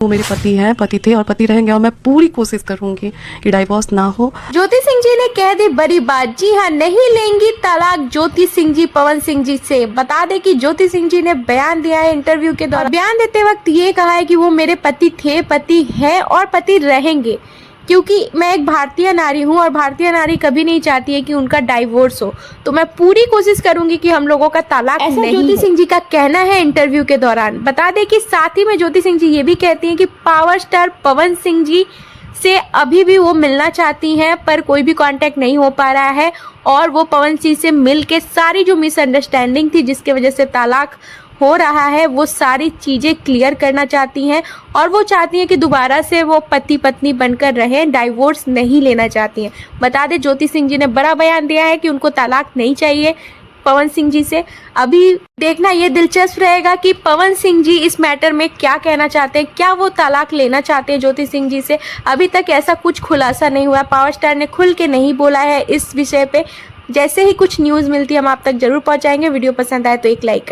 वो मेरे पति हैं, पति थे और पति रहेंगे, और मैं पूरी कोशिश करूंगी कि डाइवोर्स ना हो। ज्योति सिंह जी ने कह दी बड़ी बात। जी हाँ, नहीं लेंगी तलाक ज्योति सिंह जी पवन सिंह जी से। बता दें कि ज्योति सिंह जी ने बयान दिया है इंटरव्यू के दौरान। बयान देते वक्त ये कहा है कि वो मेरे पति थे, पति हैं और पति रहेंगे, क्योंकि मैं एक भारतीय नारी हूँ और भारतीय नारी कभी नहीं चाहती है कि उनका डाइवोर्स हो। तो मैं पूरी कोशिश करूंगी कि हम लोगों का तलाक नहीं हो। ऐसा ज्योति सिंह जी का कहना है इंटरव्यू के दौरान। बता दें कि साथ ही में ज्योति सिंह जी ये भी कहती हैं कि पावर स्टार पवन सिंह जी से अभी भी वो मिलना चाहती हैं, पर कोई भी कांटेक्ट नहीं हो पा रहा है, और वो पवन सिंह से मिल के सारी जो मिसअंडरस्टैंडिंग थी जिसके वजह से तलाक हो रहा है वो सारी चीज़ें क्लियर करना चाहती हैं, और वो चाहती हैं कि दोबारा से वो पति पत्नी बनकर रहें, डाइवोर्स नहीं लेना चाहती हैं। बता दें ज्योति सिंह जी ने बड़ा बयान दिया है कि उनको तलाक नहीं चाहिए पवन सिंह जी से। अभी देखना ये दिलचस्प रहेगा कि पवन सिंह जी इस मैटर में क्या कहना चाहते हैं, क्या वो तलाक लेना चाहते हैं ज्योति सिंह जी से। अभी तक ऐसा कुछ खुलासा नहीं हुआ, पावर स्टार ने खुल के नहीं बोला है इस विषय पे। जैसे ही कुछ न्यूज़ मिलती है हम आप तक जरूर पहुंचाएंगे। वीडियो पसंद आए तो एक लाइक करें।